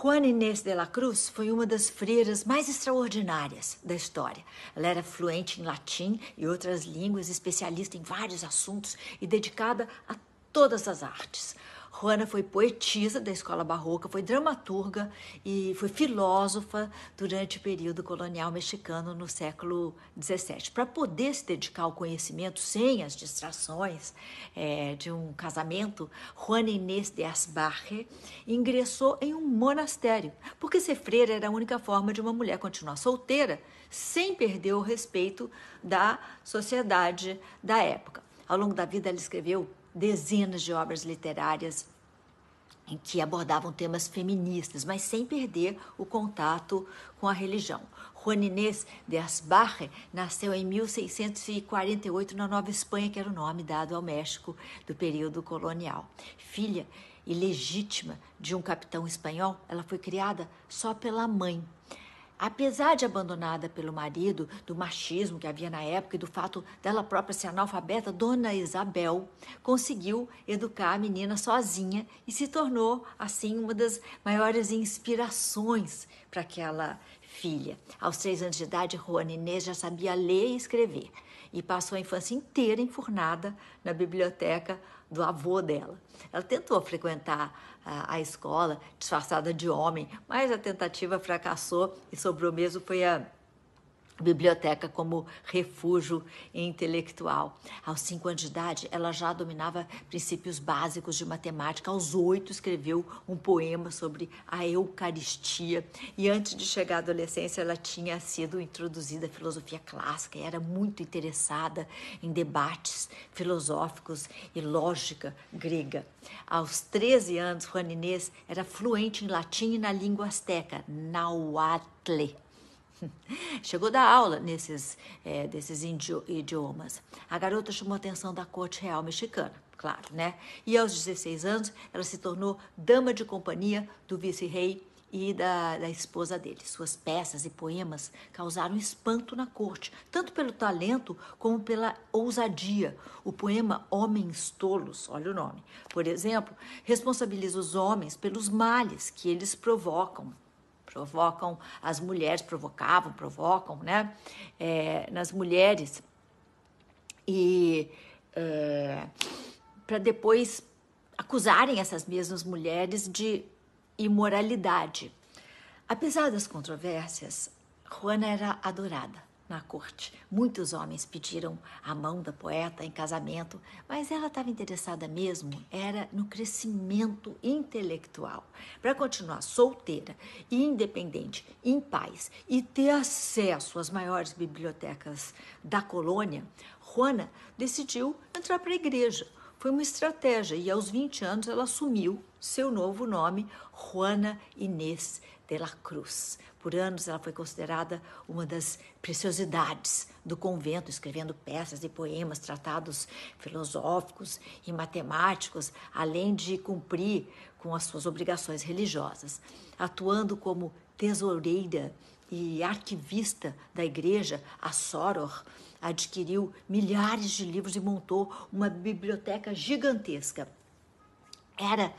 Juana Inês de la Cruz foi uma das freiras mais extraordinárias da história. Ela era fluente em latim e outras línguas, especialista em vários assuntos e dedicada a todas as artes. Juana foi poetisa da escola barroca, foi dramaturga e foi filósofa durante o período colonial mexicano no século XVII. Para poder se dedicar ao conhecimento sem as distrações de um casamento, Juana Inês de Asbarre ingressou em um monastério, porque ser freira era a única forma de uma mulher continuar solteira sem perder o respeito da sociedade da época. Ao longo da vida, ela escreveu dezenas de obras literárias em que abordavam temas feministas, mas sem perder o contato com a religião. Juana Inês de Asbarre nasceu em 1648 na Nova Espanha, que era o nome dado ao México do período colonial. Filha ilegítima de um capitão espanhol, ela foi criada só pela mãe. Apesar de abandonada pelo marido, do machismo que havia na época e do fato dela própria ser analfabeta, Dona Isabel conseguiu educar a menina sozinha e se tornou, assim, uma das maiores inspirações para aquela filha. Aos 3 anos de idade, Juana Inês já sabia ler e escrever e passou a infância inteira enfurnada na biblioteca do avô dela. Ela tentou frequentar a escola disfarçada de homem, mas a tentativa fracassou e sobrou mesmo foi a biblioteca como refúgio intelectual. Aos 5 anos de idade, ela já dominava princípios básicos de matemática. Aos 8, escreveu um poema sobre a Eucaristia. E antes de chegar à adolescência, ela tinha sido introduzida à filosofia clássica e era muito interessada em debates filosóficos e lógica grega. Aos 13 anos, Juana Inês era fluente em latim e na língua asteca, náhuatl. Chegou a dar aula desses idiomas. A garota chamou a atenção da corte real mexicana, claro, né? E aos 16 anos, ela se tornou dama de companhia do vice-rei e da esposa dele. Suas peças e poemas causaram espanto na corte, tanto pelo talento como pela ousadia. O poema Homens Tolos, olha o nome, por exemplo, responsabiliza os homens pelos males que eles provocam as mulheres, provocam, né? Nas mulheres e para depois acusarem essas mesmas mulheres de imoralidade. Apesar das controvérsias, Juana era adorada na corte. Muitos homens pediram a mão da poeta em casamento, mas ela estava interessada mesmo era no crescimento intelectual. Para continuar solteira e independente, em paz e ter acesso às maiores bibliotecas da colônia, Juana decidiu entrar para a igreja. Foi uma estratégia e aos 20 anos ela assumiu seu novo nome, Juana Inês de la Cruz. Por anos ela foi considerada uma das preciosidades do convento, escrevendo peças e poemas, tratados filosóficos e matemáticos, além de cumprir com as suas obrigações religiosas. Atuando como tesoureira e arquivista da igreja, a Soror adquiriu milhares de livros e montou uma biblioteca gigantesca. Era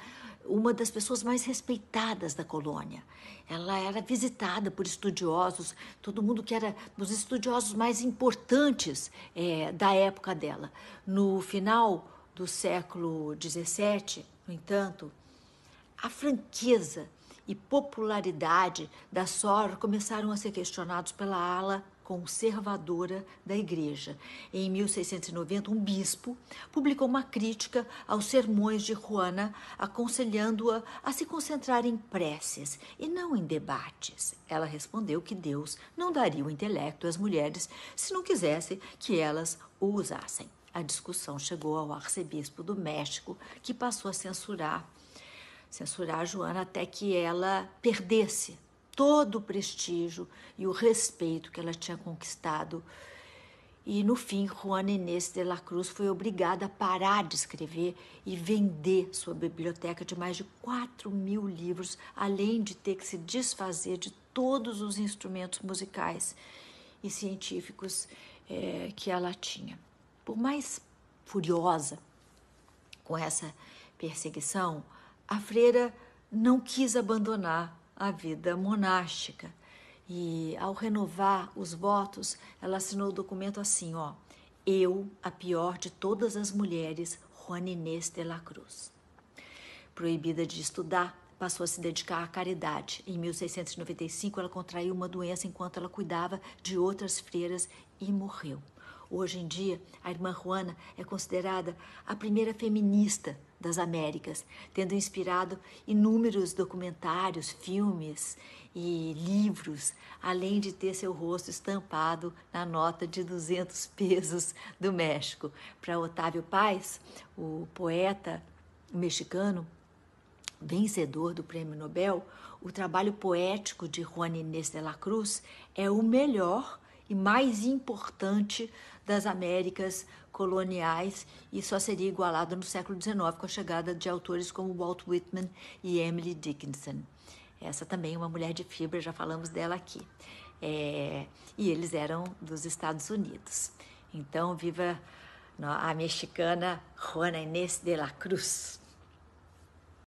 uma das pessoas mais respeitadas da colônia. Ela era visitada por estudiosos, todo mundo que era os estudiosos mais importantes da época dela. No final do século XVII, no entanto, a franqueza e popularidade da Soror começaram a ser questionados pela ala conservadora da igreja. Em 1690, um bispo publicou uma crítica aos sermões de Juana, aconselhando-a a se concentrar em preces e não em debates. Ela respondeu que Deus não daria o intelecto às mulheres se não quisesse que elas o usassem. A discussão chegou ao arcebispo do México, que passou a censurar Joana até que ela perdesse todo o prestígio e o respeito que ela tinha conquistado. E, no fim, Juana Inês de la Cruz foi obrigada a parar de escrever e vender sua biblioteca de mais de 4.000 livros, além de ter que se desfazer de todos os instrumentos musicais e científicos que ela tinha. Por mais furiosa com essa perseguição, a freira não quis abandonar a vida monástica. E ao renovar os votos, ela assinou o documento assim, ó: eu, a pior de todas as mulheres, Juana Inés de la Cruz. Proibida de estudar, passou a se dedicar à caridade. Em 1695, ela contraiu uma doença enquanto ela cuidava de outras freiras e morreu. Hoje em dia, a irmã Juana é considerada a primeira feminista das Américas, tendo inspirado inúmeros documentários, filmes e livros, além de ter seu rosto estampado na nota de 200 pesos do México. Para Otávio Paz, o poeta mexicano, vencedor do Prêmio Nobel, o trabalho poético de Juana Inés de la Cruz é o melhor e mais importante das Américas coloniais e só seria igualado no século XIX com a chegada de autores como Walt Whitman e Emily Dickinson. Essa também é uma mulher de fibra, já falamos dela aqui. E eles eram dos Estados Unidos. Então, viva a mexicana Juana Inés de la Cruz.